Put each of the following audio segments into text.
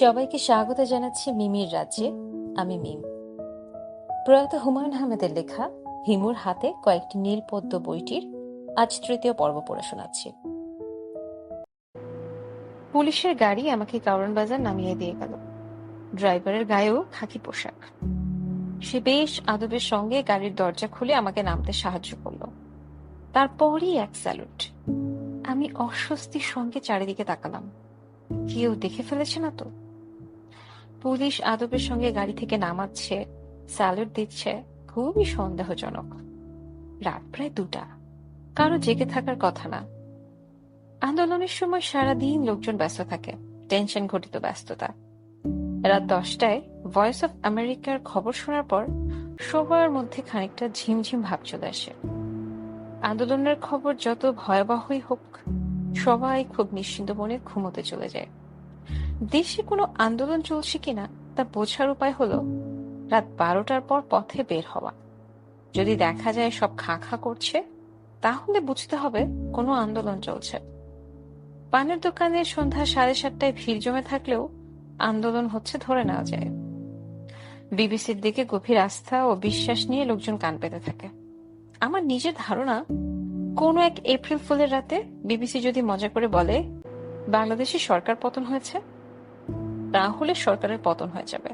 সবাইকে স্বাগত জানাচ্ছি মিমির রাজ্যে। আমি মিম। প্রয়াত হুমায়ুন আহমেদের লেখা হিমুর হাতে কয়েকটি নীল পদ্ম বইটির আজ তৃতীয় পর্ব পড়ে শোনাচ্ছি। পুলিশের গাড়ি আমাকে কারওয়ান বাজার নামিয়ে দিয়ে গেল। ড্রাইভারের গায়েও খাকি পোশাক। সে বেশ আদবের সঙ্গে গাড়ির দরজা খুলে আমাকে নামতে সাহায্য করলো। তারপরই এক স্যালুট। আমি অস্বস্তির সঙ্গে চারিদিকে তাকালাম। কেউ দেখে ফেলেছে না তো? পুলিশ আদবের সঙ্গে গাড়ি থেকে নামাচ্ছে, স্যালুট দিচ্ছে, খুবই সন্দেহজনক। রাত প্রায় 2টা। কারো জেগে থাকার কথা না। আন্দোলনের সময় সারাদিন লোকজন ব্যস্ত থাকে, টেনশন ঘটিত ব্যস্ততা। রাত 10টায় ভয়েস অফ আমেরিকার খবর শোনার পর সবার মধ্যে খানিকটা ঝিমঝিম ভাব চলে আসে। আন্দোলনের খবর যত ভয়াবহই হোক, সবাই খুব নিশ্চিন্ত মনে ঘুমোতে চলে যায়। দেশে কোনো আন্দোলন চলছে কিনা তা বোঝার উপায় হলো রাত 12টার পর পথে বের হওয়া। যদি দেখা যায় সব খাঁ খাঁ করছে, তাহলে বুঝতে হবে কোনো আন্দোলন চলছে। পানের দোকানে সন্ধ্যা 7:30টায় ভিড় জমে থাকলেও আন্দোলন হচ্ছে ধরে নেওয়া যায়। বিবিসির দিকে গভীর আস্থা ও বিশ্বাস নিয়ে লোকজন কান পেতে থাকে। আমার নিজের ধারণা, কোনো এক এপ্রিল ফুলের রাতে বিবিসি যদি মজা করে বলে বাংলাদেশে সরকার পতন হয়েছে, তাহলে সরকারের পতন হয়ে যাবে।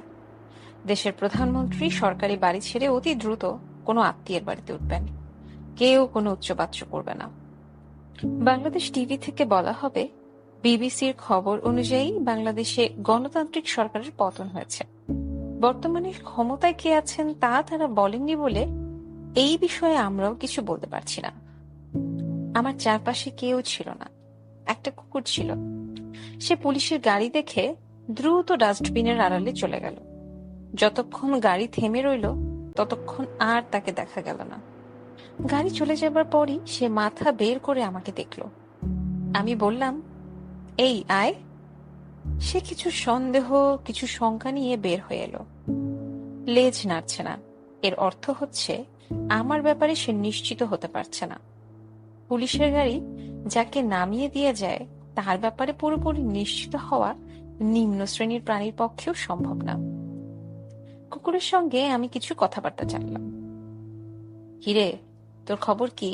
দেশের প্রধানমন্ত্রী সরকারি বাড়ি ছেড়ে অতি দ্রুত কোনো আত্মীয়ের বাড়িতে উঠবেন। কেউ কোনো উচ্চবাচ্য করবে না। বাংলাদেশ টিভি থেকে বলা হবে বিবিসির খবর অনুযায়ী বাংলাদেশে গণতান্ত্রিক সরকারের পতন হয়েছে। বর্তমানে ক্ষমতায় কে আছেন তা তারা বলেননি বলে এই বিষয়ে আমরাও কিছু বলতে পারছি না। আমার চারপাশে কেউ ছিল না। একটা কুকুর ছিল। সে পুলিশের গাড়ি দেখে দ্রুত ডাস্টবিনের আড়ালে চলে গেল। যতক্ষণ গাড়ি থেমে রইল ততক্ষণ আর তাকে দেখা গেল না। গাড়ি চলে যাবার পরই সে মাথা বের করে আমাকে দেখল। আমি বললাম, এই আয়। সে কিছু সন্দেহ, কিছু শঙ্কা নিয়ে বের হয়ে এলো। লেজ নাড়ছে না। এর অর্থ হচ্ছে আমার ব্যাপারে সে নিশ্চিত হতে পারছে না। পুলিশের গাড়ি যাকে নামিয়ে দিয়ে যায় তার ব্যাপারে পুরোপুরি নিশ্চিত হওয়া নিম্ন শ্রেণীর প্রাণীর পক্ষেও সম্ভব না। কুকুরের সঙ্গে আমি কিছু কথাবার্তা জানলাম। কিরে, তোর খবর কি?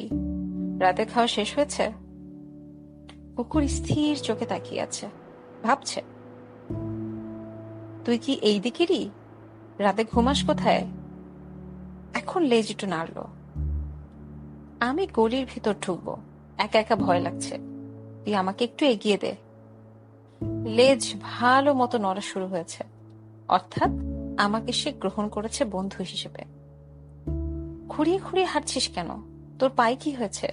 রাতে খাওয়া শেষ হয়েছে? কুকুর স্থির চোখে তাকিয়ে আছে, ভাবছে। তুই কি এই দিকেরই? রাতে ঘুমাস কোথায়? এখন লেজ একটু নাড়ল। আমি গলির ভিতর ঢুকবো, একা একা ভয় লাগছে। তুই আমাকে একটু এগিয়ে দে। লেজ ভালো মতো নড়া শুরু হয়েছে, অর্থাৎ আমাকে সে গ্রহণ করেছে বন্ধু হিসেবে। খুঁড়িয়ে খুঁড়িয়ে হাঁটছিস কেন? তোর পায়ে কি হয়েছে?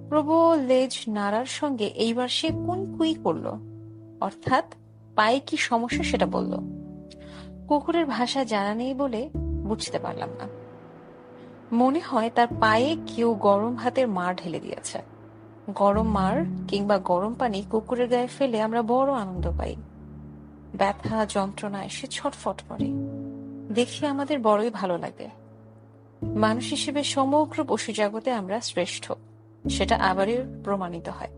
প্রবল লেজ নাড়ার সঙ্গে এইবার সে কুই কুই করলো, অর্থাৎ পায়ে কি সমস্যা সেটা বলল। কুকুরের ভাষা জানা নেই বলে বুঝতে পারলাম না। মনে হয় তার পায়ে কেউ গরম হাতের মার ঢেলে দিয়েছে। গরম মার কিংবা গরম পানি কুকুরের গায়ে ফেলে আমরা বড় আনন্দ পাই। ব্যথা যন্ত্রণায় সে ছটফট করে। দেখে আমাদের বড়ই ভালো লাগে। মানুষ হিসেবে সমগ্র পশু জগতে আমরা শ্রেষ্ঠ, সেটা আবারও প্রমাণিত হয়।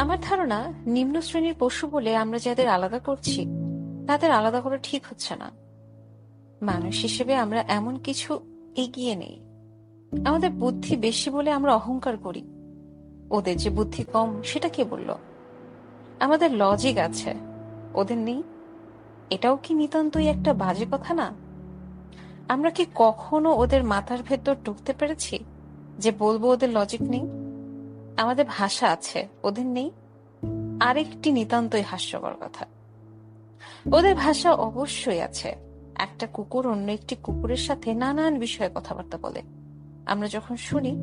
আমার ধারণা, নিম্ন শ্রেণীর পশু বলে আমরা যাদের আলাদা করছি তাদের আলাদা করা ঠিক হচ্ছে না। মানুষ হিসেবে আমরা এমন কিছু এগিয়ে নেই। আমাদের বুদ্ধি বেশি বলে আমরা অহংকার করি। ওদের যে বুদ্ধি কম সেটা কে বলল? আমাদের লজিক আছে, ওদের নেই। এটাও কি নিতান্তই একটা বাজে কথা না? আমরা কি কখনো ওদের মাথার ভেতর ঢুকতে পেরেছি যে বলবো ওদের লজিক নেই? আমাদের ভাষা আছে, ওদের নেই। আরেকটি নিতান্তই হাস্যকর কথা, ওদের ভাষা অবশ্যই আছে। একটা কুকুর অন্য একটি কুকুরের সাথে নানান বিষয়ে কথাবার্তা বলে। আমরা যখন শুনি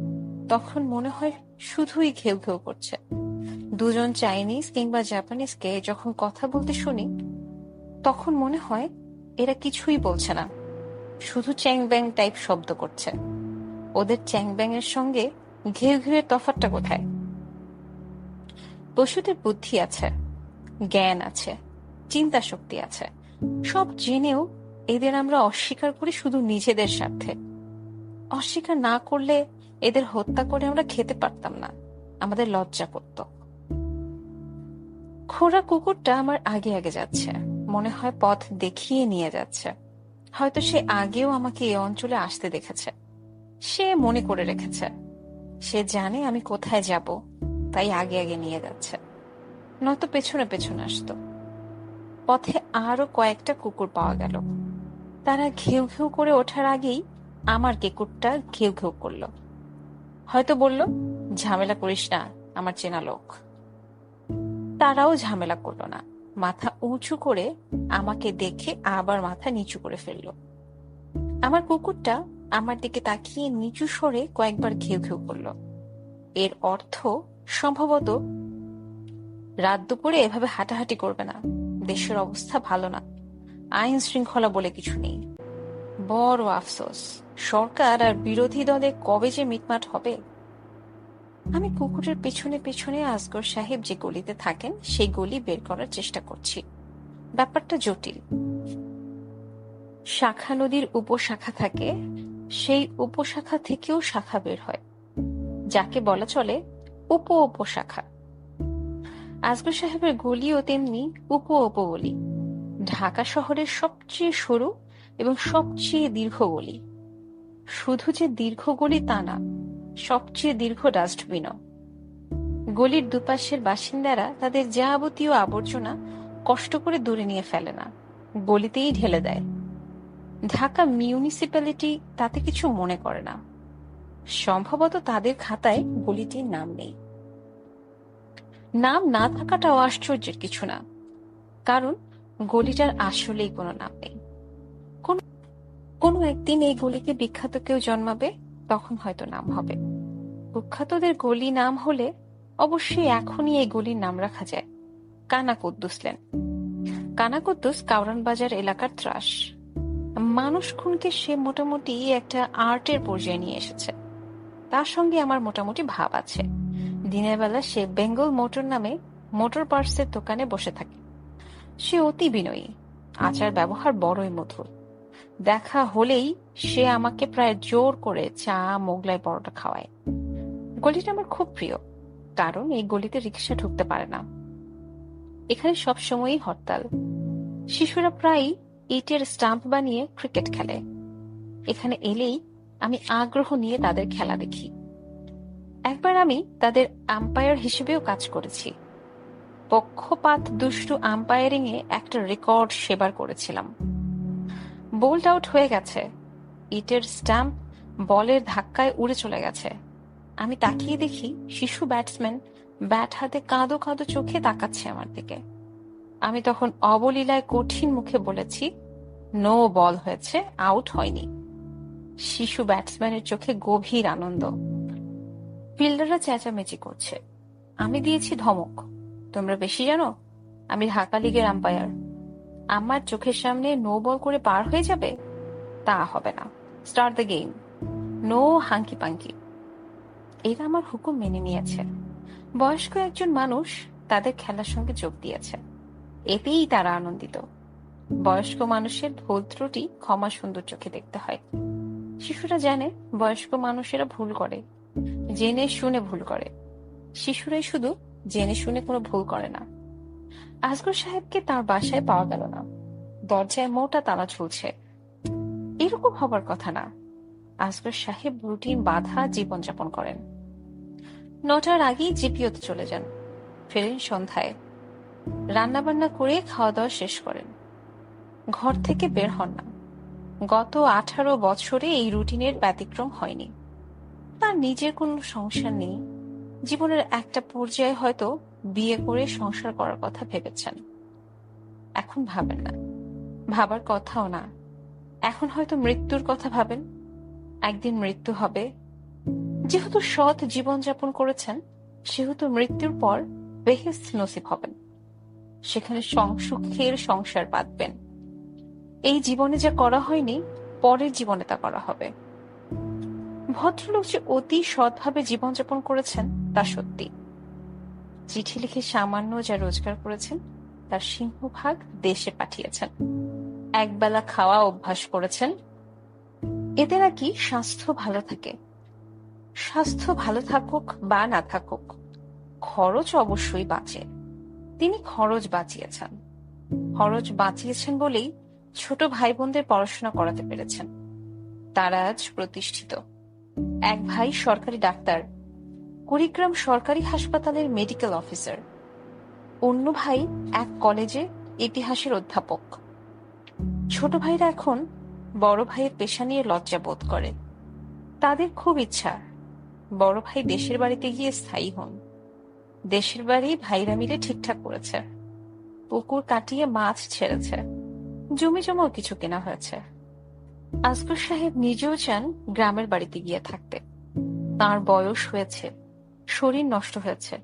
তখন মনে হয় শুধুই ঘেউ ঘেউ করছে। দুজন চাইনিজ কিংবা জাপানিজকে যখন কথা বলতে শুনি তখন মনে হয় এরা কিছুই বলছে না, শুধু চ্যাং ব্যাং টাইপ শব্দ করছে। ওদের চ্যাং ব্যাং এর সঙ্গে ঘেউ ঘেউয়ের তফাৎটা কোথায়? পশুদের বুদ্ধি আছে, জ্ঞান আছে, চিন্তা শক্তি আছে। সব জেনেও এদের আমরা অস্বীকার করি শুধু নিজেদের স্বার্থে। অস্বীকার না করলে এদের হত্যা করে আমরা খেতে পারতাম না, আমাদের লজ্জা করত। খোঁড়া কুকুরটা আমার আগে আগে যাচ্ছে, মনে হয় পথ দেখিয়ে নিয়ে যাচ্ছে। হয়তো সে আগেও আমাকে এই অঞ্চলে আসতে দেখেছে। সে মনে করে রেখেছে, সে জানে আমি কোথায় যাব, তাই আগে আগে নিয়ে যাচ্ছে, নয়তো পেছনে পেছনে আসতো। পথে আরো কয়েকটা কুকুর পাওয়া গেল। তারা ঘেউ ঘেউ করে ওঠার আগেই আমার কেকুরটা ঘেউ ঘেউ করলো। হয়তো বলল, ঝামেলা করিস না, আমার চেনা লোক। তারাও ঝামেলা করলো না, মাথা উঁচু করে আমাকে দেখে আবার মাথা নিচু করে ফেললো। আমার কুকুরটা আমার দিকে তাকিয়ে নিচু স্বরে কয়েকবার ঘেউ ঘেউ করলো। এর অর্থ সম্ভবত রাত দুপুরে এভাবে হাঁটাহাঁটি করবে না, দেশের অবস্থা ভালো না, আইন শৃঙ্খলা বলে কিছু নেই। বড় আফসোস, সরকার আর বিরোধী দলে কবে যে মিটমাট হবে। আমি কুকুরের পেছনে পেছনে আসগর সাহেব যে গলিতে থাকেন সেই গলি বের করার চেষ্টা করছি। ব্যাপারটা জটিল। শাখা নদীর উপশাখা থাকে, সেই উপশাখা থেকেও শাখা বের হয়, যাকে বলা চলে উপ উপশাখা। আসগর সাহেবের গলিও তেমনি উপ উপগলি। ঢাকা শহরের সবচেয়ে সরু এবং সবচেয়ে দীর্ঘ গলি। শুধু যে দীর্ঘ গলি তা না, সবচেয়ে দীর্ঘ ডাস্টবিনও। গলির দুপাশের বাসিন্দারা তাদের যাবতীয় আবর্জনা কষ্ট করে দূরে নিয়ে ফেলে না, গলিতেই ঢেলে দেয়। ঢাকা মিউনিসিপ্যালিটি তাতে কিছু মনে করে না। সম্ভবত তাদের খাতায় গলিটির নাম নেই। নাম না থাকাটাও আশ্চর্যের কিছু না, কারণ গলিটার আসলেই কোনো নাম নেই। কোনো একদিন এই গলিতে বিখ্যাত কেউ জন্মাবে, তখন হয়তো নাম হবে। কুখ্যাতদের গলি নাম হলে অবশ্যই এখনই এই গলির নাম রাখা যায় কানা কুদ্দুস লেন। কানা কুদ্দুস কাউরান বাজার এলাকার ত্রাস। মানুষ খুনকে সে মোটামুটি একটা আর্টের পর্যায়ে নিয়ে এসেছে। তার সঙ্গে আমার মোটামুটি ভাব আছে। দিনের বেলা সে বেঙ্গল মোটর নামে মোটর পার্টসের দোকানে বসে থাকে। সে অতি বিনয়ী, আচার ব্যবহার বড়ই মধুর। দেখা হলেই সে আমাকে প্রায় জোর করে চা মোগলাই পরোটা খাওয়ায়। গলিটা আমার খুব প্রিয়, কারণ এই গলিতে রিকশা ঢুকতে পারে না। এখানে সব সময়ই হরতাল। শিশুরা প্রায়ই ইটের স্টাম্প বানিয়ে ক্রিকেট খেলে। এখানে এলেই আমি আগ্রহ নিয়ে তাদের খেলা দেখি। একবার আমি তাদের আম্পায়ার হিসেবেও কাজ করেছি। পক্ষপাত দুষ্টু আম্পায়ারিং এ একটা রেকর্ড সেবার করেছিলাম। বোল্ড আউট হয়ে গেছে, ইটের স্টাম্প বলের ধাক্কায় উড়ে চলে গেছে। আমি তাকিয়ে দেখি শিশু ব্যাটসম্যান ব্যাট হাতে কাঁদো কাঁদো চোখে তাকাচ্ছে আমার দিকে। আমি তখন অবলীলায় কঠিন মুখে বলেছি, নো বল হয়েছে, আউট হয়নি। শিশু ব্যাটসম্যানের চোখে গভীর আনন্দ। ফিল্ডাররা চেঁচামেচি করছে। আমি দিয়েছি ধমক, তোমরা বেশি জানো, আমি ঢাকা লিগের আম্পায়ার। আমার চোখের সামনে নো বল করে পার হয়ে যাবে? তা হবে না। Start the game, no hanky panky. এরা আমার হুকুম মেনে নিয়েছে। বয়স্ক একজন মানুষ তাদের খেলার সঙ্গে যোগ দিয়েছে, এতেই তারা আনন্দিত। বয়স্ক মানুষের ভুল ত্রুটি ক্ষমা সুন্দর চোখে দেখতে হয়। শিশুরা জানে বয়স্ক মানুষেরা ভুল করে, জেনে শুনে ভুল করে। শিশুরাই শুধু জেনে শুনে কোনো ভুল করে না। আসগর সাহেবকে তার বাসায় পাওয়া গেল না। দরজায় মোটা তালা ঝুলছে। এরকম হবার কথা না। আসগর সাহেব রুটিন বাঁধা জীবনযাপন করেন। 9টার আগেই জিপিওতে চলে যান, ফেরেন সন্ধ্যায়। রান্নাবান্না করে খাওয়া দাওয়া শেষ করেন, ঘর থেকে বের হন না। গত 18 বছরে এই রুটিনের ব্যতিক্রম হয়নি। তার নিজের কোনো সংসার নেই। জীবনের একটা পর্যায়ে হয়তো বিয়ে করে সংসার করার কথা ভেবেছেন। এখন ভাবেন না, ভাবার কথাও না। এখন হয়তো মৃত্যুর কথা ভাবেন। একদিন মৃত্যু হবে। যেহেতু সৎ জীবনযাপন করেছেন, সেহেতু মৃত্যুর পর বেহেশত নসিব হবেন। সেখানে সুখের সংসার বাঁধবেন। এই জীবনে যা করা হয়নি, পরের জীবনে তা করা হবে। ভদ্রলোক যে অতি সৎভাবে জীবনযাপন করেছেন তা সত্যি। চিঠি লিখে সামান্য যা রোজগার করেছেন, তার সিংহভাগ দেশে পাঠিয়েছেন। একবেলা খাওয়া অভ্যাস করেছেন, এতে নাকি স্বাস্থ্য ভালো থাকে। স্বাস্থ্য ভালো থাকুক বা না থাকুক, খরচ অবশ্যই বাঁচে। তিনি খরচ বাঁচিয়েছেন বলেই ছোট ভাই বোনদের পড়াশোনা করাতে পেরেছেন। তারা আজ প্রতিষ্ঠিত। এক ভাই সরকারি ডাক্তার, কুড়িগ্রাম সরকারি হাসপাতালের মেডিকেল অফিসার। অন্য ভাই এক কলেজে ইতিহাসের অধ্যাপক। ছোট ভাইরা এখন বড় ভাইয়ের পেশা নিয়ে লজ্জা বোধ করে। তাদের খুব ইচ্ছা বড় ভাই দেশের বাড়িতে গিয়ে স্থায়ী হন। দেশের বাড়ি ভাইরা মিলে ঠিকঠাক করেছে, পুকুর কাটিয়ে মাছ ছেড়েছে, জমি জমাও কিছু কেনা হয়েছে। আসগর সাহেব নিজেও চান গ্রামের বাড়িতে গিয়ে থাকতে। তার বয়স হয়েছে, শরীর নষ্ট হয়েছে,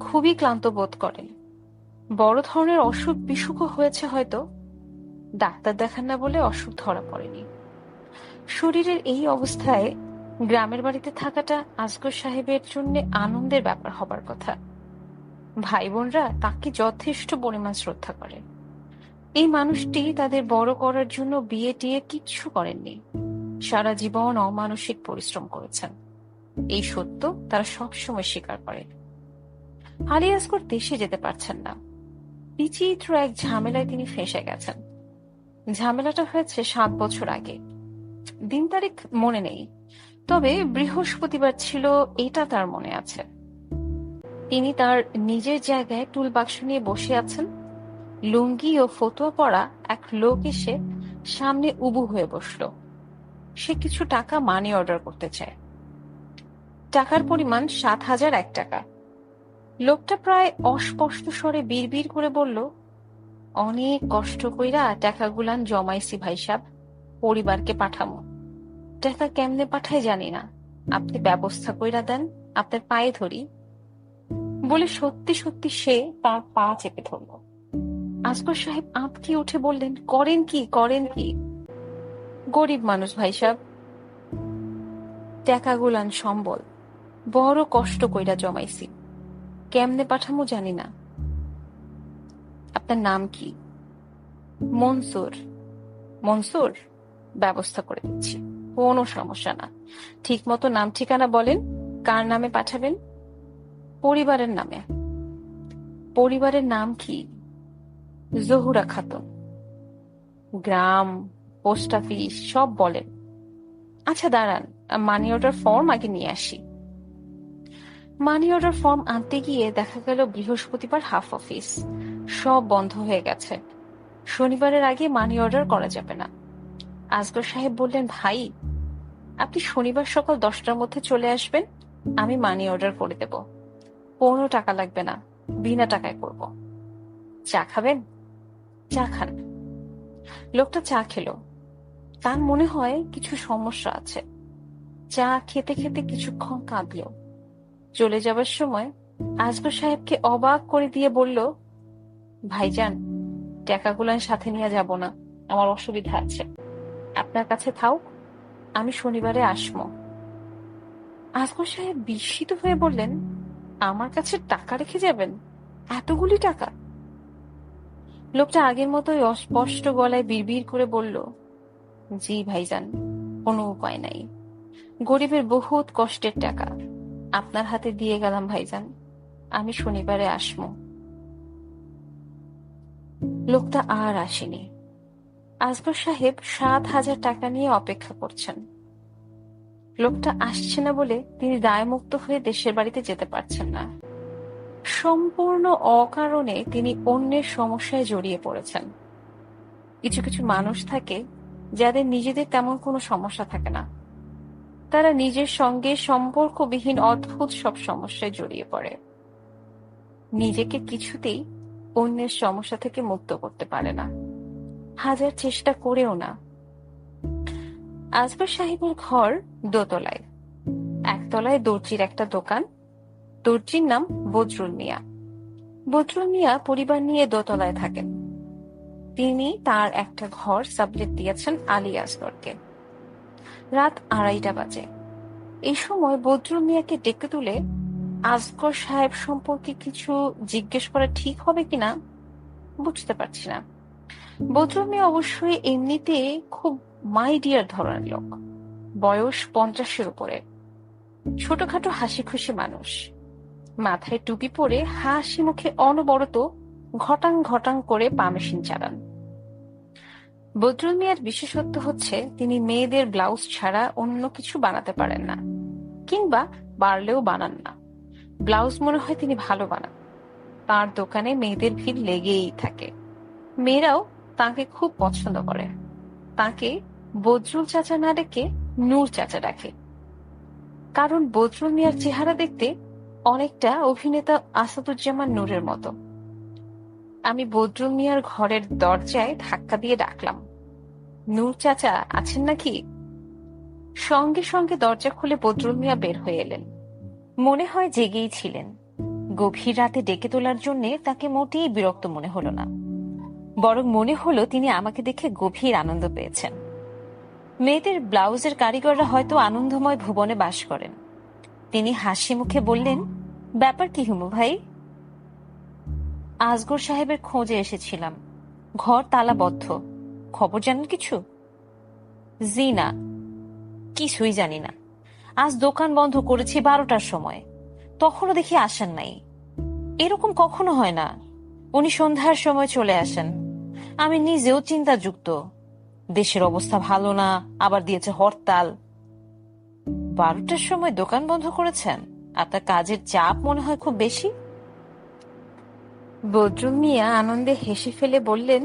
খুবই ক্লান্ত বোধ করেন। বড় ধরনের অসুখ বিসুখও হয়েছে হয়তো, ডাক্তার দেখান না বলে অসুখ ধরা পড়েনি। শরীরের এই অবস্থায় গ্রামের বাড়িতে থাকাটা আসগর সাহেবের জন্য আনন্দের ব্যাপার হবার কথা। ভাই বোনরা তাকে যথেষ্ট পরিমাণ শ্রদ্ধা করে। এই মানুষটি তাদের বড় করার জন্য বিয়ে টিয়ে কিচ্ছু করেননি, সারা জীবন অমানসিক পরিশ্রম করেছেন। এই সত্য তারা সবসময় স্বীকার করে। আলী আসগর দেশে যেতে পারছেন না। বিচিত্র এক ঝামেলায় তিনি ফেঁসে গেছেন। ঝামেলাটা হয়েছে 7 বছর আগে। দিন তারিখ মনে নেই, তবে বৃহস্পতিবার ছিল এটা তার মনে আছে। তিনি তার নিজের জায়গায় টুল বাক্স নিয়ে বসে আছেন। লুঙ্গি ও ফতুয়া পরা এক লোক এসে সামনে উবু হয়ে বসল। সে কিছু টাকা মানি অর্ডার করতে চায়। টাকার পরিমাণ 7,001 টাকা। লোকটা প্রায় অস্পষ্ট স্বরে বিড়বিড় করে বলল, অনেক কষ্ট কইরা টাকাগুলান জমাইছি ভাই সাহেব, পরিবারকে পাঠামো। টাকা কেমনে পাঠায় জানি না, আপনি ব্যবস্থা কইরা দেন, আপনার পায়ে ধরি। বলে সত্যি সত্যি সে তার পা চেপে ধরল। আসগর সাহেব আঁতকে উঠে বললেন, করেন কি? গরিব মানুষ ভাই সাহেব, টাকাগুলান সম্বল, বড় কষ্ট কইরা জমাইছি, কেমনে পাঠামো জানি না। আপনার নাম কি? মনসুর, ব্যবস্থা করে দিচ্ছি, কোনো সমস্যা না। ঠিক মতো নাম ঠিকানা বলেন, কার নামে পাঠাবেন? পরিবারের নামে। পরিবারের নাম কি? জহুরা খাতুন। গ্রাম, পোস্ট অফিস সব বলেন। আচ্ছা দাঁড়ান, মানি অর্ডার ফর্ম আগে নিয়ে আসি। মানি অর্ডার ফর্ম আনতে গিয়ে দেখা গেল বৃহস্পতিবার হাফ অফিস, সব বন্ধ হয়ে গেছে। শনিবারের আগে মানি অর্ডার করা যাবে না। আসগর সাহেব বললেন, ভাই আপনি শনিবার সকাল 10টার মধ্যে চলে আসবেন, আমি মানি অর্ডার করে দেব। কোনো টাকা লাগবে না, বিনা টাকায় করব। চা খাবেন? চা খান। লোকটা চা খেলো। তার মনে হয় কিছু সমস্যা আছে। চা খেতে খেতে কিছুক্ষণ কাঁদলো। চলে যাবার সময় আসগর সাহেবকে অবাক করে দিয়ে বলল, ভাইজান টাকাগুলান সাথে নিয়ে যাব না, আমার অসুবিধা আছে, আপনার কাছে থাও, আমি শনিবারে আসমো। আসগর সাহেব বিস্মিত হয়ে বললেন, আমার কাছে টাকা রেখে যাবেন? এতগুলি টাকা? লোকটা আগের মতোই অস্পষ্ট গলায় বিড়বিড় করে বলল, জি ভাইজান, কোনো উপায় নাই, গরিবের বহুত কষ্টের টাকা, আপনার হাতে দিয়ে গেলাম ভাইজান, আমি শনিবারে আসমো। লোকটা আর আসেনি। আসগর সাহেব 7,000 টাকা নিয়ে অপেক্ষা করছেন। লোকটা আসছে না বলে তিনি দায়মুক্ত হয়ে দেশের বাড়িতে যেতে পারছেন না। সম্পূর্ণ অকারণে তিনি অন্যের সমস্যায় জড়িয়ে পড়েছেন। কিছু কিছু মানুষ থাকে যাদের নিজেদের তেমন কোনো সমস্যা থাকে না, তারা নিজের সঙ্গে সম্পর্কবিহীন অদ্ভুত সব সমস্যায় জড়িয়ে পড়ে। নিজেকে কিছুতেই অন্যের সমস্যা থেকে মুক্ত করতে পারে না, হাজার চেষ্টা করেও না। আসগর সাহেবের ঘর দোতলায়। একতলায় দর্জির একটা দোকান। দর্জির নাম বজরুল মিয়া। বজরুল মিয়া পরিবার নিয়ে দোতলায় থাকেন। তিনি তার একটা ঘর সাবলেট দিয়েছেন আলী আসগরকে। রাত 2:30 বাজে। এই সময় বজরুল মিয়াকে ডেকে তুলে আসগর সাহেব সম্পর্কে কিছু জিজ্ঞেস করা ঠিক হবে কিনা বুঝতে পারছি না। বজরুল মিয়া অবশ্যই এমনিতে খুব মাই ডিয়ার ধরনের লোক, বয়স 50-এর উপরে, ছোটখাটো হাসি খুশি মানুষ। মাথায় টুপি পরে হাসি মুখে অনবরত ঘটাং ঘটাং করে পা মেশিন চালান। বদরুল মিয়ার বিশেষত্ব হচ্ছে তিনি মেয়েদের ব্লাউজ ছাড়া অন্য কিছু বানাতে পারেন না, কিংবা পারলেও বানান না। ব্লাউজ মনে হয় তিনি ভালো বানান। তার দোকানে মেয়েদের ভিড় লেগেই থাকে। মেয়েরাও তাকে খুব পছন্দ করে। তাকে বদরুল চাচা না ডেকে নূর চাচা ডাকে, কারণ বদরুল মিয়ার চেহারা দেখতে অনেকটা অভিনেতা আসাদুজ্জামান নূরের মতো। আমি বদরুল মিয়ার ঘরের দরজায় ধাক্কা দিয়ে ডাকলাম, নূর চাচা আছেন নাকি? সঙ্গে সঙ্গে দরজা খুলে বদরুল মিয়া বের হয়ে এলেন। মনে হয় জেগেই ছিলেন। গভীর রাতে ডেকে তোলার জন্য তাকে মোটেই বিরক্ত মনে হলো না, বরং মনে হলো তিনি আমাকে দেখে গভীর আনন্দ পেয়েছেন। মেয়েদের ব্লাউজের কারিগররা হয়তো আনন্দময় ভুবনে বাস করেন। তিনি হাসি মুখে বললেন, ব্যাপার কি হুমু ভাই? আসগর সাহেবের খোঁজে এসেছিলাম। ঘর তালাবদ্ধ। খবর জানেন কিছু? জি না, কিছুই জানি না। আজ দোকান বন্ধ করেছি 12টার সময়, তখনও দেখি আসেন নাই। এরকম কখনো হয় না। উনি সন্ধ্যার সময় চলে আসেন। আমি নিজেও চিন্তাযুক্ত। দেশের অবস্থা ভালো না, আবার দিয়েছে হরতাল। 12টার সময় দোকান বন্ধ করেছেন? আপনার কাজের চাপ মনে হয় খুব বেশি। বদরুল মিয়া আনন্দে হেসে ফেলে বললেন,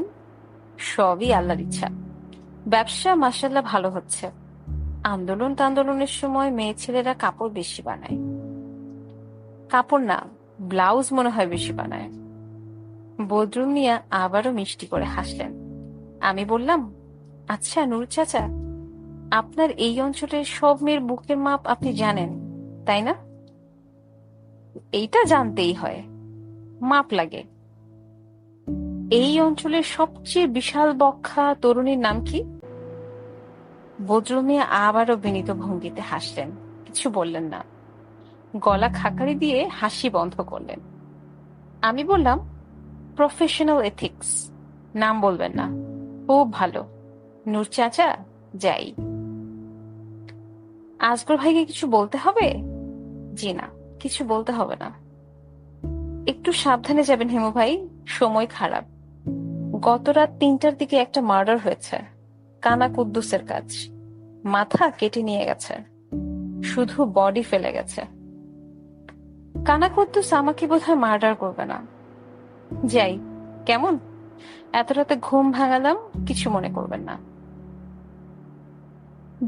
সবই আল্লাহর ইচ্ছা। ব্যবসা মাশাআল্লাহ ভালো হচ্ছে। আন্দোলনের সময় মেয়ে ছেলেরা কাপড় বেশি বানায়। কাপড় না, ব্লাউজ মনে হয় বেশি বানায়। বদরুল মিয়া আবারও মিষ্টি করে হাসলেন। আমি বললাম, আচ্ছা নূর চাচা, আপনার এই অঞ্চলের সব মেয়ের বুকের মাপ আপনি জানেন, তাই না? এইটা জানতেই হয়, মাপ লাগে। এই অঞ্চলের সবচেয়ে বিশাল বক্ষা তরুণীর নাম কি? বদরুল মিয়া আবারও বিনীত ভঙ্গিতে হাসলেন, কিছু বললেন না। গলা খাকারি দিয়ে হাসি বন্ধ করলেন। আমি বললাম, প্রফেশনাল এথিক্স। নাম বলবেন না। খুব ভালো। নূর চাচা, যাই। আসগর ভাইকে কিছু বলতে হবে? জি না, কিছু বলতে হবে না। একটু সাবধানে যাবেন হেমু ভাই, সময় খারাপ। গত রাত 3টার দিকে একটা মার্ডার হয়েছে। কানা কুদ্দুসের কাজ। মাথা কেটে নিয়ে গেছে, শুধু বডি ফেলে গেছে। কানা কুদ্দুস আমাকে বোধহয় মার্ডার করবে না। যাই, কেমন? এত রাতে ঘুম ভাঙালাম, কিছু মনে করবেন না।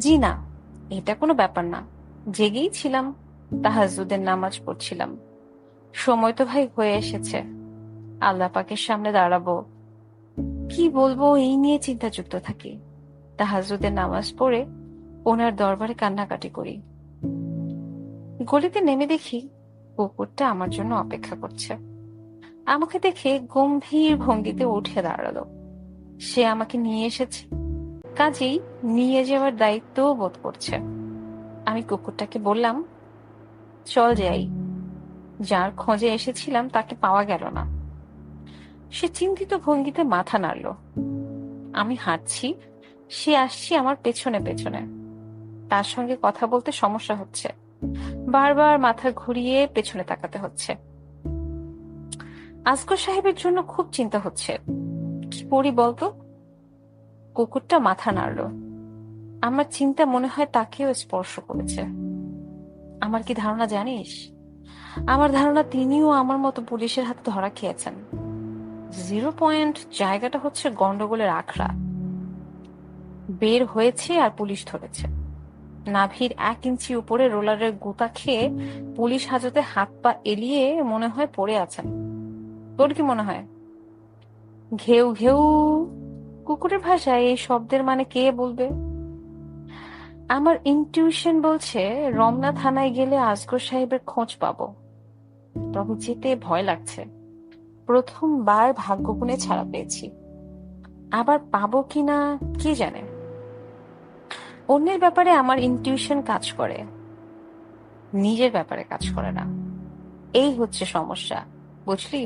জি না, এটা কোনো ব্যাপার না। জেগেই ছিলাম, তাহাজ্জুদের নামাজ পড়ছিলাম। সময় তো ভাই হয়ে এসেছে, আল্লাহ পাকের সামনে দাঁড়াবো। কি বলবো এই নিয়ে চিন্তাযুক্ত থাকি। তাহাজ্জুদের নামাজ পড়ে ওনার দরবারে কান্নাকাটি করি। গলিতে নেমে দেখি কুকুরটা আমার জন্য অপেক্ষা করছে। আমাকে দেখে গম্ভীর ভঙ্গিতে উঠে দাঁড়ালো। সে আমাকে নিয়ে এসেছে, কাজেই নিয়ে যাওয়ার দায়িত্ব বোধ করছে। আমি কুকুরটাকে বললাম, চল যাই। যার খোঁজে এসেছিলাম তাকে পাওয়া গেল না। সে চিন্তিত ভঙ্গিতে মাথা নাড়ল। আমি হাঁটছি, সে আসছি আমার পেছনে পেছনে। তার সঙ্গে কথা বলতে সমস্যা হচ্ছে, বারবার মাথা ঘুরিয়ে পেছনে তাকাতে হচ্ছে। আসগর সাহেবের জন্য খুব চিন্তা হচ্ছে। কি করি বলতো? কুকুরটা মাথা নাড়ল। আমার চিন্তা মনে হয় তাকেও স্পর্শ করেছে। আমার কি ধারণা জানিস? আমার ধারণা তিনিও আমার মতো পুলিশের হাতে ধরা খেয়েছেন। 0 পয়েন্ট জায়গাটা হচ্ছে গন্ডগোলের আখড়া। বের হয়েছে আর পুলিশ ধরেছে। নাভির 1 ইঞ্চি উপরে রোলারের গুতা খেয়ে পুলিশ হাজতে হাত পা এলিয়ে মনে হয় পড়ে আছেন। তোর কি মনে হয়? ঘেউ ঘেউ। কুকুরের ভাষায় এই শব্দের মানে কে বলবে? আমার ইনটিউশন বলছে রমনা থানায় গেলে আসগর সাহেবের খোঁজ পাবো। তবে যেতে ভয় লাগছে। প্রথমবার ভাগ্য গুণে ছাড়া পেয়েছি, আবার পাবো কিনা কে জানে। অন্যের ব্যাপারে আমার ইনটিউশন কাজ করে, নিজের ব্যাপারে কাজ করে না। এই হচ্ছে সমস্যা, বুঝলি?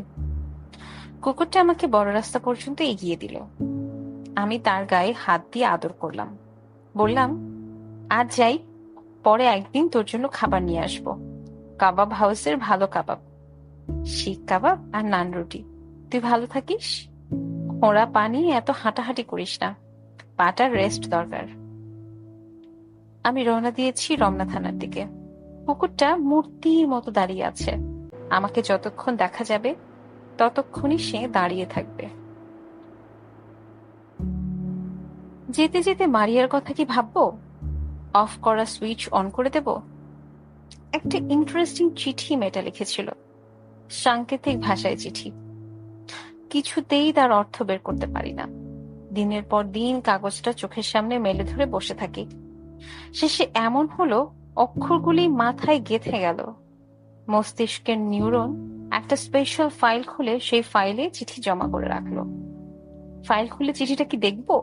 কুকুরটা আমাকে বড় রাস্তা পর্যন্ত এগিয়ে দিল। আমি তার গায়ে হাত দিয়ে আদর করলাম। বললাম, আজ যাই, পরে একদিন তোর জন্য খাবার নিয়ে আসবো। কাবাব হাউসের ভালো কাবাব। শিক কাবাব আর নান রুটি। তুই ভালো থাকিস। খোঁড়া পানি এত হাঁটাহাঁটি করিস না, পাটার রেস্ট দরকার। আমি রওনা দিয়েছি রমনা থানার দিকে। কুকুরটা মূর্তির মতো দাঁড়িয়ে আছে। আমাকে যতক্ষণ দেখা যাবে ততক্ষণই সে দাঁড়িয়ে থাকবে। যেতে যেতে মারিয়ার কথা কি ভাববো? অফ করা সুইচ অন করে দেব? একটা ইন্টারেস্টিং চিঠি মেয়েটা লিখেছিল, সাংকেতিক ভাষায় চিঠি। কিছুতেই তার অর্থ বের করতে পারি না। দিনের পর দিন কাগজটা চোখের সামনে মেলে ধরে বসে থাকি। শেষে এমন হলো, অক্ষরগুলি মাথায় গেঁথে গেল। মস্তিষ্কের নিউরন একটা স্পেশাল ফাইল খুলে সেই ফাইলে চিঠি জমা করে রাখলো। ফাইল খুলে চিঠিটা কি দেখবো?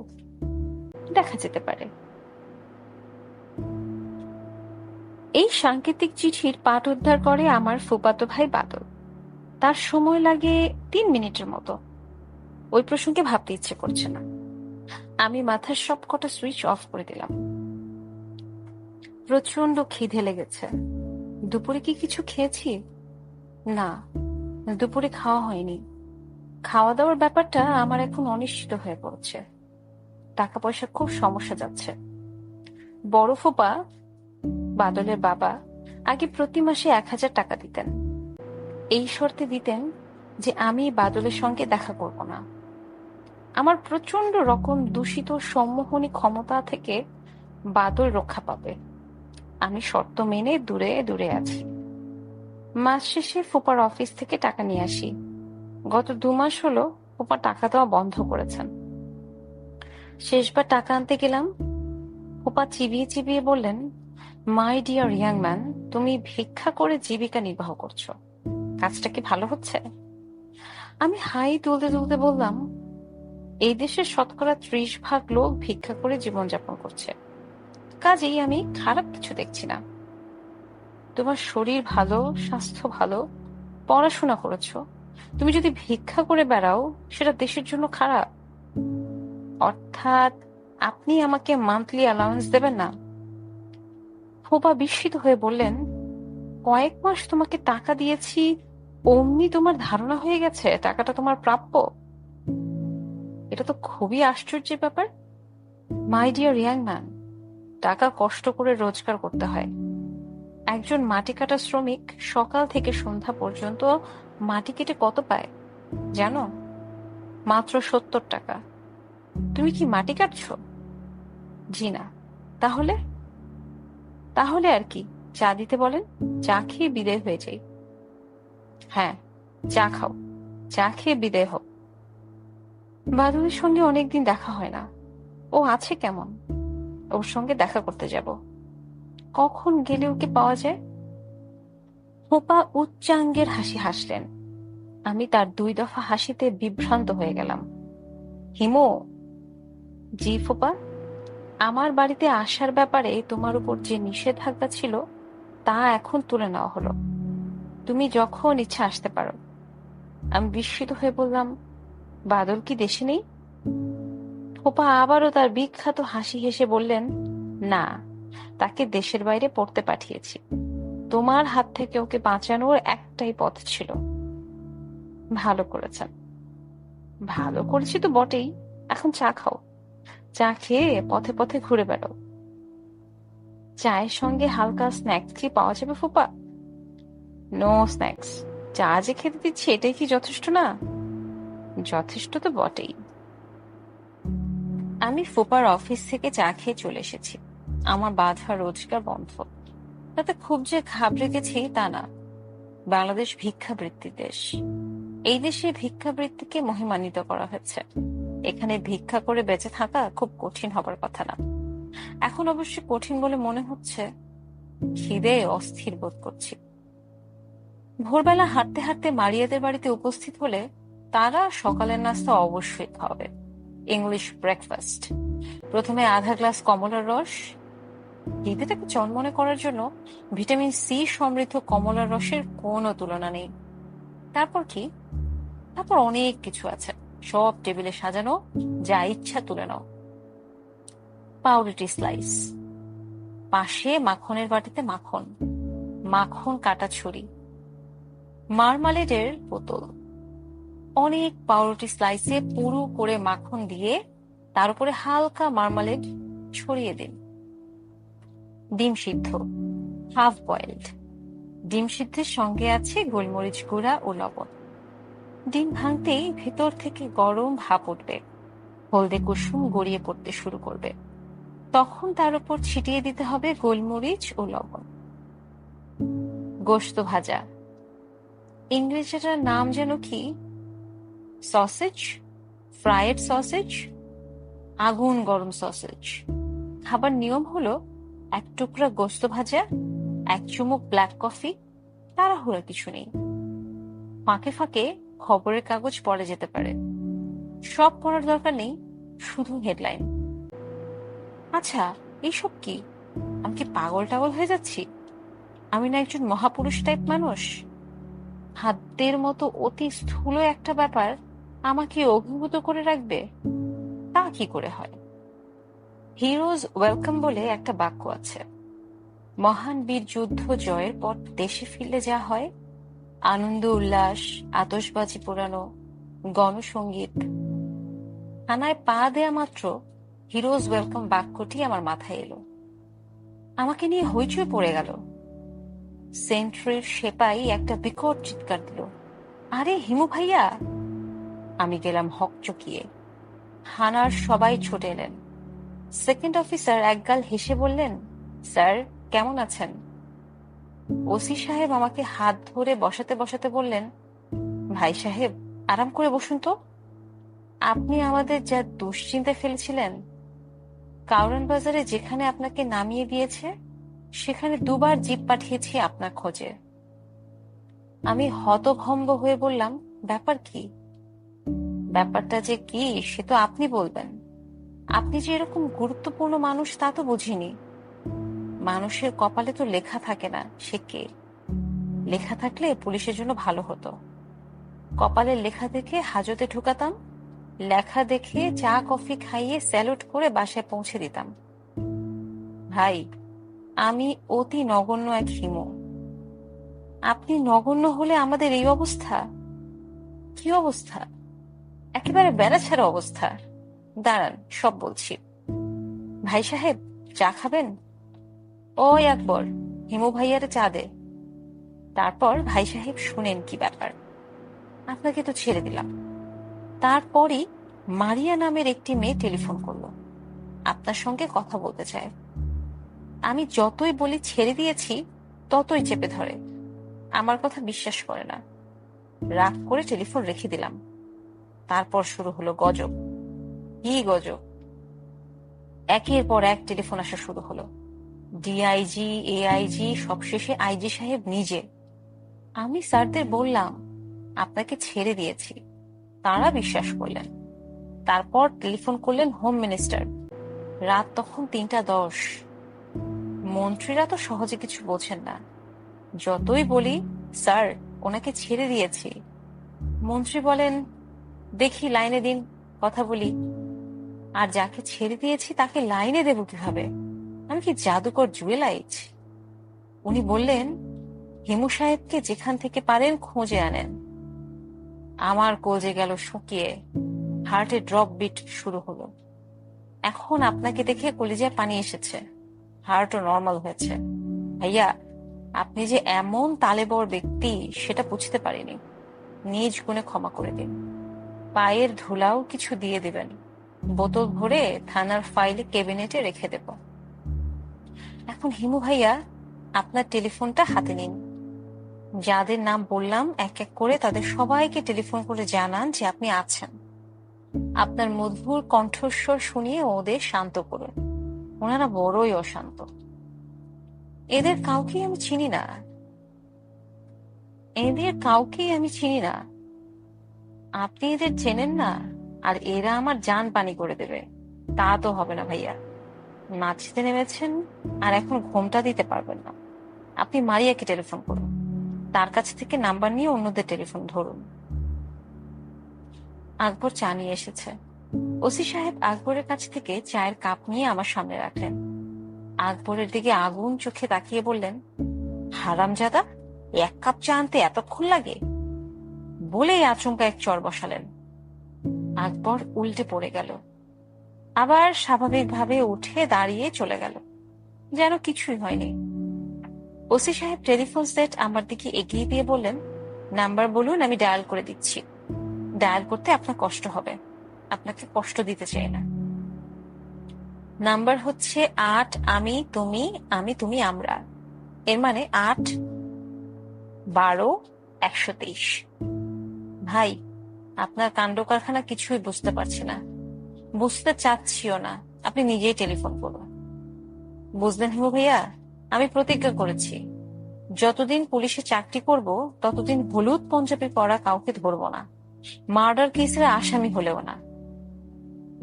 দেখা যেতে পারে। এই সাংকেতিক চিঠির পাঠ উদ্ধার করে আমার ফুফাতো ভাই বাদল। তার সময় লাগে 3 মিনিটের মতো। ওই প্রসঙ্গে ভাবতে ইচ্ছে করছে না। আমি মাথার সবকটা সুইচ অফ করে দিলাম। প্রচন্ড খিদে লেগেছে। দুপুরে কি কিছু খেয়েছি? না, দুপুরে খাওয়া হয়নি। খাওয়া দাওয়ার ব্যাপারটা আমার এখন অনিশ্চিত হয়ে পড়ছে। টাকা পয়সা খুব সমস্যা যাচ্ছে। বড় ফুপা, বাদলের বাবা, আগে প্রতি মাসে 1000 টাকা দিতেন। এই শর্তে দিতেন যে আমি বাদলের সঙ্গে দেখা করব না। আমার প্রচন্ড রকম দূষিত সম্মোহনী ক্ষমতা থেকে বাদল রক্ষা পাবে। আমি শর্ত মেনে দূরে দূরে আছি। মাস শেষে ফুপার অফিস থেকে টাকা নিয়ে আসি। গত 2 মাস হলো ফুপা টাকা দেওয়া বন্ধ করেছেন। শেষবার টাকা আনতে গেলাম, ফুপা চিবিয়ে চিবিয়ে বললেন, মাই ডিয়ার ইয়াং ম্যান, তুমি ভিক্ষা করে জীবিকা নির্বাহ করছো, কাজটা কি ভালো হচ্ছে? আমি হাই তুলতে তুলতে বললাম, এই দেশের শতকরা 30% লোক ভিক্ষা করে জীবনযাপন করছে, কাজেই আমি খারাপ কিছু দেখছি না। তোমার শরীর ভালো, স্বাস্থ্য ভালো, পড়াশোনা করেছো, তুমি যদি ভিক্ষা করে বেড়াও সেটা দেশের জন্য খারাপ। অর্থাৎ আপনি আমাকে মান্থলি অ্যালাউন্স দেবেন না? ফুপা বিস্মিত হয়ে বললেন, কয়েক মাস তোমাকে টাকা দিয়েছি, অমনি তোমার ধারণা হয়ে গেছে টাকাটা তোমার প্রাপ্য? এটা তো খুবই আশ্চর্যের ব্যাপার। মাই ডিয়ার ইয়াং ম্যান, টাকা কষ্ট করে রোজগার করতে হয়। একজন মাটি কাটা শ্রমিক সকাল থেকে সন্ধ্যা পর্যন্ত মাটি কেটে কত পায় জানো? মাত্র 70 টাকা। তুমি কি মাটি কাটছো? জি না। তাহলে? তাহলে আর কি, চা দিতে বলেন, চা খেয়ে বিদায় হয়ে যাই। হ্যাঁ, চা খাও, চা খেয়ে বিদায় হোক। বাদলের সঙ্গে অনেকদিন দেখা হয় না। ও আছে কেমন? ওর সঙ্গে দেখা করতে যাব। কখন গেলে ওকে পাওয়া যায়? হোপা উচ্চাঙ্গের হাসি হাসলেন। আমি তার 2 দফা হাসিতে বিভ্রান্ত হয়ে গেলাম। হিমু। জি ফোপা। আমার বাড়িতে আসার ব্যাপারে তোমার উপর যে নিষেধাজ্ঞা ছিল তা এখন তুলে নেওয়া হলো। তুমি যখন ইচ্ছা আসতে পারো। আমি বিস্মিত হয়ে বললাম, বাদল কি দেশে নেই? ফোপা আবারও তার বিখ্যাত হাসি হেসে বললেন, না, তাকে দেশের বাইরে পড়তে পাঠিয়েছি। তোমার হাত থেকে ওকে বাঁচানোর একটাই পথ ছিল। ভালো করেছেন। ভালো করেছি তো বটেই। এখন চা খাও, চা খেয়ে পথে পথে ঘুরে বেড়াও। চায়ের সঙ্গে হালকা স্ন্যাক্স কি পাওয়া যাবে ফুপা? No snacks. চা যে খেতে দিচ্ছি এটাই কি যথেষ্ট না? যথেষ্ট তো বটেই। আমি ফুপার অফিস থেকে চা খেয়ে চলে এসেছি। আমার বাধা রোজগার বন্ধ। তাতে খুব যে ঘাবড়ে গেছি তা না। বাংলাদেশ ভিক্ষাবৃত্তির দেশ। এই দেশে ভিক্ষাবৃত্তিকে মহিমান্বিত করা হয়েছে। এখানে ভিক্ষা করে বেঁচে থাকা খুব কঠিন হবার কথা না। এখন অবশ্য কঠিন বলে মনে হচ্ছে। খিদে অস্থির বোধ করছি। ভোরবেলা হাঁটতে হাঁটতে মারিয়াদের বাড়িতে উপস্থিত হলে তারা সকালের নাস্তা অবশ্যই খাওয়াবে। English breakfast. প্রথমে আধা গ্লাস কমলার রস। খিদেটাকে চনমনে করার জন্য ভিটামিন সি সমৃদ্ধ কমলার রসের কোনো তুলনা নেই। তারপর কি? তারপর অনেক কিছু আছে, সব টেবিলে সাজানো, যা ইচ্ছা তুলে নাও। পাউরুটি স্লাইস, পাশে মাখনের বাটিতে মাখন, মাখন কাটা ছুরি, মার্মালেডের বোতল, অনেক পাউরুটি স্লাইসে পুরু করে মাখন দিয়ে তার উপরে হালকা মার্মালেড ছড়িয়ে দিন। ডিম সিদ্ধ, হাফ বয়েলড। ডিম সিদ্ধের সঙ্গে আছে গোলমরিচ গুঁড়া ও লবণ। ডিম ভাঙতেই ভেতর থেকে গরম ভাপ উঠবে, হলদে কুসুম গড়িয়ে পড়তে শুরু করবে। তখন তার উপর ছিটিয়ে দিতে হবে গোলমরিচ ও লবণ। গোশত ভাজা, ইংরেজিটার নাম যেন কি, সসেজ, ফ্রাইড সসেজ, আগুন গরম সসেজ। খাবার নিয়ম হলো 1 টুকরা গোশত ভাজা, 1 চুমুক ব্ল্যাক কফি। তাড়াহুড়া কিছু নেই। ফাঁকে ফাঁকে খবরের কাগজ পড়ে যেতে পারে, সব পড়ার দরকার নেই, শুধু হেডলাইন। আচ্ছা, এইসব কি? আমি কি পাগল টাগল হয়ে যাচ্ছি? আমি না একজন মহাপুরুষ টাইপ মানুষ? হাতের মতো অতি স্থূল একটা ব্যাপার আমাকে অভিভূত করে রাখবে? তা কি করে হয়? হিরোজ ওয়েলকাম বলে একটা বাক্য আছে। মহান বীর যুদ্ধ জয়ের পর দেশে ফিরলে যা হয়, আনন্দ উল্লাস, আতশবাজি পোড়ানো, গণসঙ্গীত। থানায় পা দেয়া মাত্র হিরোজ ওয়েলকাম বাক্যটি আমার মাথায় এলো। আমাকে নিয়ে হইচই পড়ে গেল। সেন্ট্রির সেপাই একটা বিকট চিৎকার দিল, আরে হিমু ভাইয়া! আমি গেলাম হকচকিয়ে। থানার সবাই ছুটে এলেন। সেকেন্ড অফিসার একগাল হেসে বললেন, স্যার কেমন আছেন? ওসি সাহেব আমাকে হাত ধরে বসাতে বসাতে বললেন, ভাই সাহেব আরাম করে বসুন তো। আপনি আমাদের যা দুশ্চিন্তায় ফেলেছিলেন, কাউরান বাজারে যেখানে আপনাকে নামিয়ে দিয়েছে সেখানে 2 বার জিপ পাঠিয়েছি আপনার খোঁজে। আমি হতভম্ব হয়ে বললাম, ব্যাপার কি? ব্যাপারটা যে কি সে তো আপনি বলবেন। আপনি যে এরকম গুরুত্বপূর্ণ মানুষ তা তো বুঝিনি। মানুষের কপালে তো লেখা থাকে না সে কে। লেখা থাকলে পুলিশের জন্য ভালো হতো। কপালের লেখা দেখে হাজতে ঢুকাতাম, লেখা দেখে চা কফি খাইয়ে স্যালুট করে বাসায় পৌঁছে দিতাম। ভাই, আমি অতি নগণ্য এক হিমু। আপনি নগণ্য হলে আমাদের এই অবস্থা? কি অবস্থা? একেবারে বেড়াছাড়া অবস্থা। দাঁড়ান, সব বলছি। ভাই সাহেব চা খাবেন? ওই আকবর, হিমু ভাইয়ারে চা দে। তারপর ভাই সাহেব শুনেন কি ব্যাপার। আপনাকে তো ছেড়ে দিলাম। তারপরই মারিয়া নামের একটি মেয়ে টেলিফোন করলো, আপনার সঙ্গে কথা বলতে চায়। আমি যতই বলি ছেড়ে দিয়েছি ততই চেপে ধরে, আমার কথা বিশ্বাস করে না। রাগ করে টেলিফোন রেখে দিলাম। তারপর শুরু হলো গজব। কি গজব! একের পর এক টেলিফোন আসা শুরু হলো। ডিআইজি, এআইজি, সবশেষে আইজি সাহেব নিজে। আমি স্যারদের বললাম আপনাকে ছেড়ে দিয়েছি, তারা বিশ্বাস করলেন। তারপর টেলিফোন করলেন হোম মিনিস্টার। রাত তখন 3টা 10। মন্ত্রীরা তো সহজে কিছু বোঝেন না। যতই বলি স্যার ওনাকে ছেড়ে দিয়েছি, মন্ত্রী বলেন দেখি লাইনে দিন, কথা বলি। আর যাকে ছেড়ে দিয়েছি তাকে লাইনে দেব কিভাবে? আমি কি জাদুকর জুয়েলাইজ? উনি বললেন হিমু সাহেবকে যেখান থেকে পারেন খুঁজে আনেন। আমার কলজে গেল শুকিয়ে, হার্টে ড্রপ বিট শুরু হলো। এখন আপনাকে দেখে কলিজায় পানি এসেছে, হার্টও নর্মাল হয়েছে। ভাইয়া, আপনি যে এমন তালেবর ব্যক্তি সেটা বুঝতে পারিনি। নিজ গুণে ক্ষমা করে দিন। পায়ের ধুলাও কিছু দিয়ে দিবেন, বোতল ভরে থানার ফাইলে ক্যাবিনেটে রেখে দেব। এখন হিমু ভাইয়া আপনার টেলিফোনটা হাতে নিন। যাদের নাম বললাম এক এক করে তাদের সবাইকে টেলিফোন করে জানান যে আপনি আছেন। আপনার মধুর কণ্ঠস্বর শুনিয়ে ওদের শান্ত করুন। ওনারা বড়ই অশান্ত। এদের কাউকেই আমি চিনি না। আপনি এদের চেনেন না, আর এরা আমার জান পানি করে দেবে তা তো হবে না ভাইয়া। নাচতে নেমেছেন আর এখন ঘোমটা দিতে পারবেন না। আপনি মারিয়াকে টেলিফোন করুন, তার কাছ থেকে নাম্বার নিয়ে অন্যদের টেলিফোন ধরুন। আকবর চা নিয়ে এসেছে। ওসি সাহেব আকবরের কাছ থেকে চায়ের কাপ নিয়ে আমার সামনে রাখলেন। আকবরের দিকে আগুন চোখে তাকিয়ে বললেন, হারামজাদা, এক কাপ চা আনতে এতক্ষণ লাগে? বলেই আচমকা এক চড় বসালেন। আকবর উল্টে পড়ে গেল, আবার স্বাভাবিকভাবে উঠে দাঁড়িয়ে চলে গেল, যেন কিছুই হয়নি। ওসি সাহেব টেলিফোন সেট আমার দিকে এগিয়ে দিয়ে বললেন, নাম্বার বলুন, আমি ডায়াল করে দিচ্ছি। ডায়াল করতে আপনার কষ্ট হবে, আপনাকে কষ্ট দিতে চাই না। নাম্বার হচ্ছে ৮ আমি তুমি আমি তুমি আমরা, এর মানে ৮-১২-১২৩। ভাই, আপনার কাণ্ড কারখানা কিছুই বুঝতে পারছি না, বুঝতে চাচ্ছিও না। আপনি নিজেই টেলিফোন করুন। বুঝলেন হিমু ভাইয়া, আমি প্রতিজ্ঞা করেছি যতদিন পুলিশে চাকরি করব ততদিন হলুদ পঞ্জাবি পরা কাউকে ধরবো না, মার্ডার কেসের আসামি হলেও না।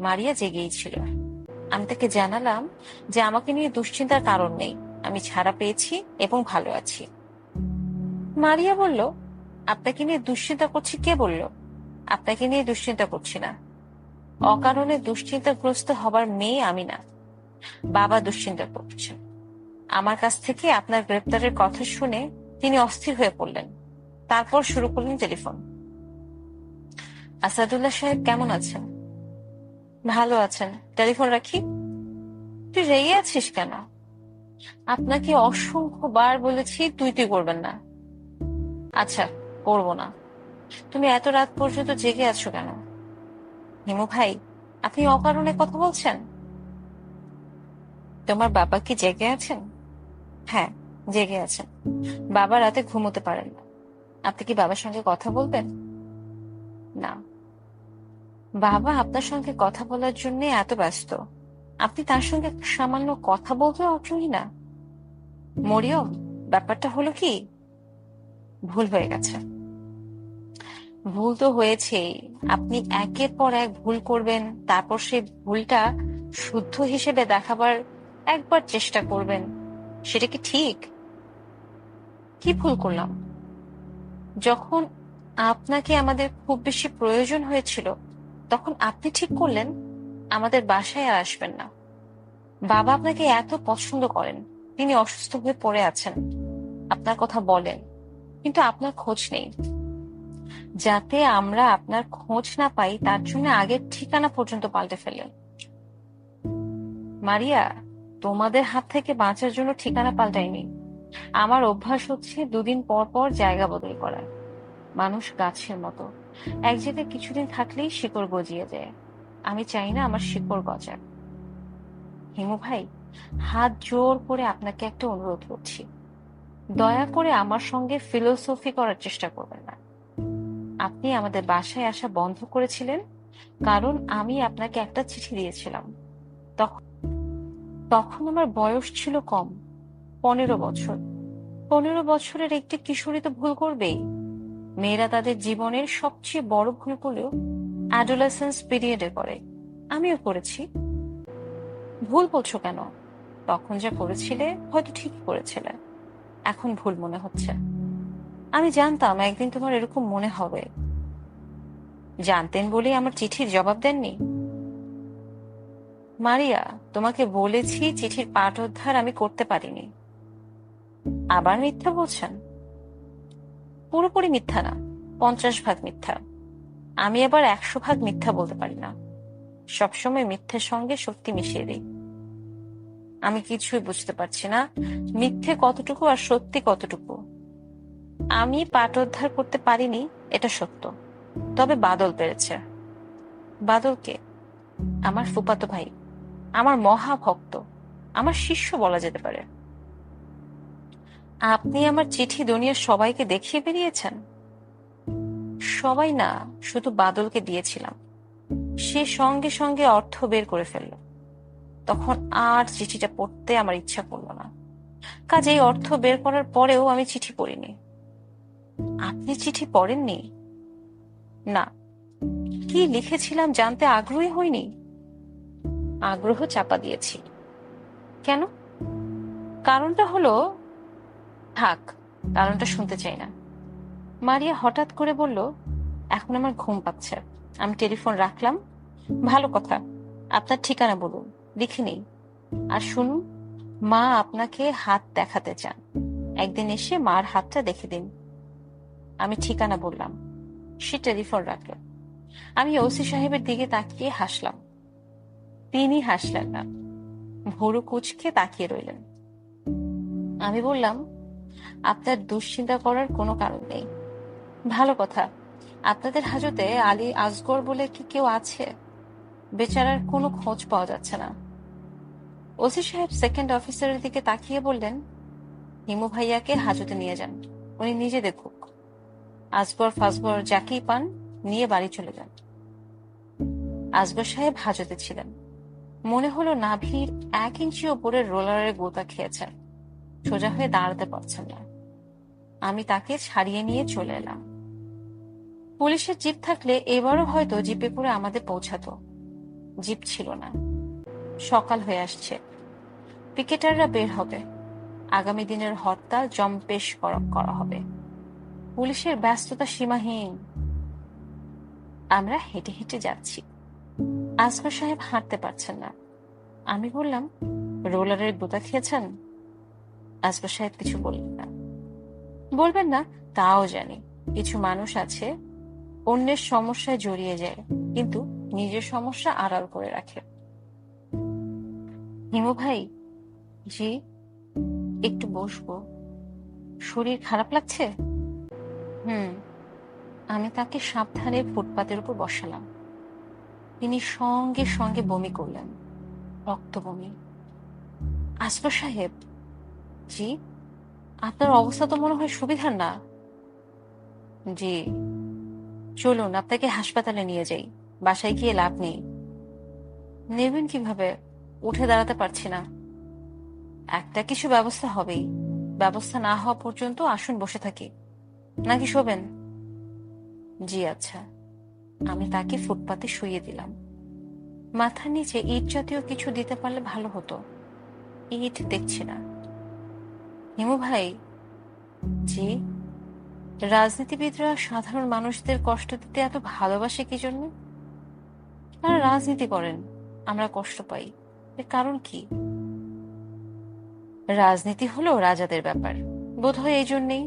মারিয়া জেগেই ছিল। আমি তাকে জানালাম যে আমাকে নিয়ে দুশ্চিন্তার কারণ নেই, আমি ছাড়া পেয়েছি এবং ভালো আছি। মারিয়া বলল, আপনাকে নিয়ে দুশ্চিন্তা করছি? কে বলল? আপনাকে নিয়ে দুশ্চিন্তা করছি না। অকারণে দুশ্চিন্তাগ্রস্ত হবার মেয়ে আমি না। বাবা দুশ্চিন্তা করছেন। আমার কাছ থেকে আপনার গ্রেপ্তারের কথা শুনে তিনি অস্থির হয়ে পড়লেন। তারপর শুরু করলেন টেলিফোন। আসাদুল্লাহ সাহেব কেমন আছেন? ভালো আছেন। টেলিফোন রাখি? তুই রেগে আছিস কেন? আপনাকে অসংখ্যবার বলেছি তুই করবেন না। আচ্ছা, করবো না। তুমি এত রাত পর্যন্ত জেগে আছো কেন? হিমু ভাই, আপনি অকারণে কথা বলছেন। তোমার বাবা কি জেগে আছেন? হ্যাঁ, জেগে আছেন। বাবা রাতে ঘুমোতে পারেন না। আপনি কি বাবার সঙ্গে কথা বলবেন? না। বাবা আপনার সঙ্গে কথা বলার জন্য এত ব্যস্ত, আপনি তার সঙ্গে সামান্য কথা বলতে আগ্রহী না। মরিয়ম, ব্যাপারটা হলো কি, ভুল হয়ে গেছে। ভুল তো হয়েছেই। আপনি একের পর এক ভুল করবেন, তারপর সেই ভুলটা শুদ্ধ হিসেবে দেখাবার একবার চেষ্টা করবেন। সেটা কি ঠিক? কি ভুল করলাম? যখন আপনাকে আমাদের খুব বেশি প্রয়োজন হয়েছিল, তখন আপনি ঠিক করলেন আমাদের বাসায় আর আসবেন না। বাবা আপনাকে এত পছন্দ করেন, তিনি অসুস্থ হয়ে পড়ে আছেন, আপনার কথা বলেন, কিন্তু আপনার খোঁজ নেই। যাতে আমরা আপনার খোঁজ না পাই তার জন্য আগের ঠিকানা পর্যন্ত পাল্টে ফেলেন। মারিয়া, তোমাদের হাত থেকে বাঁচার জন্য ঠিকানা পাল্টাইনি। আমার অভ্যাস হচ্ছে ২ দিন পর পর জায়গা বদল করা। মানুষ গাছের মতো, এক জায়গায় কিছুদিন থাকলেই শিকড় গজিয়ে যায়। আমি চাই না আমার শিকড় গজাক। হিমু ভাই, হাত জোর করে আপনাকে একটা অনুরোধ করছি, দয়া করে আমার সঙ্গে ফিলোসফি করার চেষ্টা করবেন না। আপনি আমাদের বাসায় আসা বন্ধ করেছিলেন কারণ আমি আপনাকে একটা চিঠি দিয়েছিলাম। তখন তখন আমার বয়স ছিল কম, ১৫ বছর। ১৫ বছরের একটি কিশোরী তো ভুল করবেই। মেয়েরা তাদের জীবনের সবচেয়ে বড় ভুল করলেও অ্যাডোলেসেন্স পিরিয়ডে করে। আমিও করেছি। ভুল বলছো কেন? তখন যা করেছিলে হয়তো ঠিকই করেছিলে, এখন ভুল মনে হচ্ছে। আমি জানতাম একদিন তোমার এরকম মনে হবে। জানতেন বলেই আমার চিঠির জবাব দেননি। মারিয়া, তোমাকে বলেছি চিঠির পাঠোদ্ধার আমি করতে পারিনি। আবার মিথ্যা বলছেন? পুরোপুরি মিথ্যা না, ৫০ ভাগ মিথ্যা। আমি আবার ১০০ ভাগ মিথ্যা বলতে পারি না। সবসময় মিথ্যের সঙ্গে সত্যি মিশিয়ে দিই। আমি কিছুই বুঝতে পারছি না মিথ্যে কতটুকু আর সত্যি কতটুকু। আমি পাঠোদ্ধার করতে পারিনি, এটা সত্য, তবে বাদল পেরেছে। বাদল কে? আমার ফুফাতো ভাই, আমার মহাভক্ত, আমার শিষ্য বলা যেতে পারে। আপনি আমার চিঠি দুনিয়ার সবাইকে দেখিয়ে বেরিয়েছেন? সবাই না, শুধু বাদলকে দিয়েছিলাম। সে সঙ্গে সঙ্গে অর্থ বের করে ফেলল। তখন আর চিঠিটা পড়তে আমার ইচ্ছা করলো না। কাজেই অর্থ বের করার পরেও আমি চিঠি পড়িনি। আপনি চিঠি পড়েননি? না। কি লিখেছিলাম জানতে আগ্রহী হইনি? আগ্রহ চাপা দিয়েছি। কেন? কারণটা হলো, থাক, কারণটা শুনতে চাই না। মারিয়া হঠাৎ করে বলল, এখন আমার ঘুম পাচ্ছে, আমি টেলিফোন রাখলাম। ভালো কথা, আপনার ঠিকানা বলুন, লিখে নেই। আর শুনুন, মা আপনাকে হাত দেখাতে চান। একদিন এসে মার হাতটা দেখে দিন। আমি ঠিকানা বললাম। সে টেলিফোন রাখল। আমি ওসি সাহেবের দিকে তাকিয়ে হাসলাম। তিনি হাসলেন না, ভুরু কুঁচকে তাকিয়ে রইলেন। আমি বললাম, আপনার দুশ্চিন্তা করার কোনো কারণ নেই। ভালো কথা, আপনাদের হাজতে আলী আসগর বলে কি কেউ আছে? বেচারার কোনো খোঁজ পাওয়া যাচ্ছে না। ওসি সাহেব সেকেন্ড অফিসারের দিকে তাকিয়ে বললেন, হিমু ভাইয়াকে হাজতে নিয়ে যান, উনি নিজে দেখুক। আসগর ফাসগর যাকেই পান নিয়ে বাড়ি চলে যান। আসগর সাহেব হাজতে ছিলেন। মনে হলো নাভির 1 ইঞ্চি ওপরের রোলারের গোতা খেয়েছেন, সোজা হয়ে দাঁড়াতে পারছেন না। আমি তাকে ছাড়িয়ে নিয়ে চলে এলাম। পুলিশের জিপ থাকলে এবারও হয়তো জিপে করে আমাদের পৌঁছাতো। জিপ ছিল না। সকাল হয়ে আসছে, পিকেটাররা বের হবে, আগামী দিনের হরতাল জম্পেশ করা হবে। পুলিশের ব্যস্ততা সীমাহীন। আমরা হেঁটে হেঁটে যাচ্ছি। আসগর সাহেব হাঁটতে পারছেন না। আমি বললাম, রোলারের গোতা খেয়েছেন? আসগর সাহেব কিছু বললেন না। বলবেন না তাও জানি, কিছু মানুষ আছে অন্যের সমস্যায় জড়িয়ে যায়, কিন্তু নিজের সমস্যা আড়াল করে রাখে। হিমু ভাই। জি। একটু বসবো? শরীর খারাপ লাগছে? হুম। আমি তাকে সাবধানে ফুটপাতের উপর বসালাম। তিনি সঙ্গে সঙ্গে বমি করলেন, রক্ত বমি। আসগর সাহেব। জি। আপনার অবস্থা তো মনে হয় সুবিধার না। জি। চলুন আপনাকে হাসপাতালে নিয়ে যাই, বাসায় গিয়ে লাভ নেই। নেবেন কিভাবে? উঠে দাঁড়াতে পারছি না। একটা কিছু ব্যবস্থা হবেই। ব্যবস্থা না হওয়া পর্যন্ত আসুন বসে থাকি, নাকি শোবেন? জি আচ্ছা। আমি তাকে ফুটপাতে শুইয়ে দিলাম। মাথার নিচে ইট জাতীয় কিছু দিতে পারলে ভালো হতো। ইট দেখছি না। হিমু ভাই। জি। রাজনীতিবিদরা সাধারণ মানুষদের কষ্ট দিতে এত ভালোবাসে কি জন্য? তারা রাজনীতি করেন, আমরা কষ্ট পাই, এর কারণ কি? রাজনীতি হলো রাজাদের ব্যাপার, বোধহয় এই জন্যেই।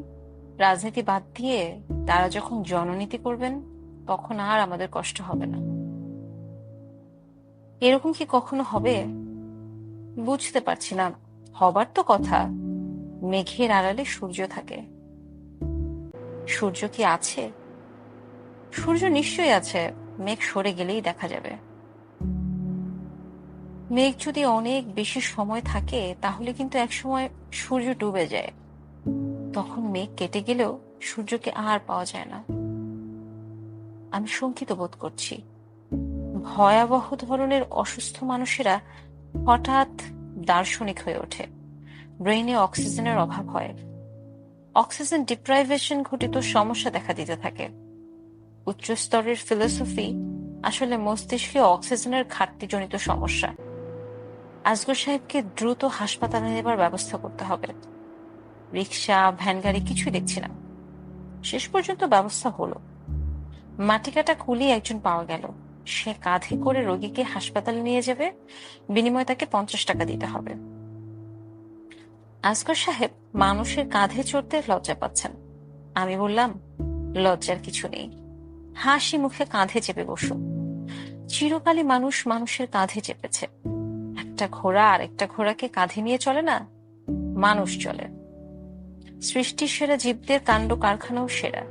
রাজনীতি বাদ দিয়ে তারা যখন জননীতি করবেন, তখন আর আমাদের কষ্ট হবে না। এরকম কি কখনো হবে? বুঝতে পারছি না। হবার তো কথা। মেঘের আড়ালে সূর্য থাকে। সূর্য কি আছে? সূর্য নিশ্চয়ই আছে, মেঘ সরে গেলেই দেখা যাবে। মেঘ যদি অনেক বেশি সময় থাকে তাহলে কিন্তু একসময় সূর্য ডুবে যায়। তখন মেঘ কেটে গেলেও সূর্যকে আর পাওয়া যায় না। আমি শঙ্কিত বোধ করছি। ভয়াবহ ধরনের অসুস্থ মানুষেরা হঠাৎ দার্শনিক হয়ে ওঠে। ব্রেইনে অক্সিজেনের অভাব হয়। অক্সিজেন ডিপ্রাইভেশন ঘটিত সমস্যা দেখা দিতে থাকে। উচ্চ স্তরের ফিলোসফি আসলে মস্তিষ্কে অক্সিজেনের ঘাটতিজনিত সমস্যা। আসগর সাহেবকে দ্রুত হাসপাতালে নেবার ব্যবস্থা করতে হবে। রিক্সা, ভ্যান গাড়ি কিছুই দেখছি না। শেষ পর্যন্ত ব্যবস্থা হলো। মাটি কাটা কুলি একজন পাওয়া গেল। সে কাঁধে করে রোগীকে হাসপাতালে নিয়ে যাবে, বিনিময়ে তাকে 50 টাকা দিতে হবে। আসগর সাহেব মানুষের কাঁধে চড়তে লজ্জা পাচ্ছেন। আমি বললাম, লজ্জার কিছু নেই, হাসি মুখে কাঁধে চেপে বসুন। চিরকালই মানুষ মানুষের কাঁধে চেপেছে। একটা ঘোড়া আর একটা ঘোড়াকে কাঁধে নিয়ে চলে না, মানুষ চলে। সৃষ্টির সেরা জীবদের কাণ্ড কারখানাও সেরা।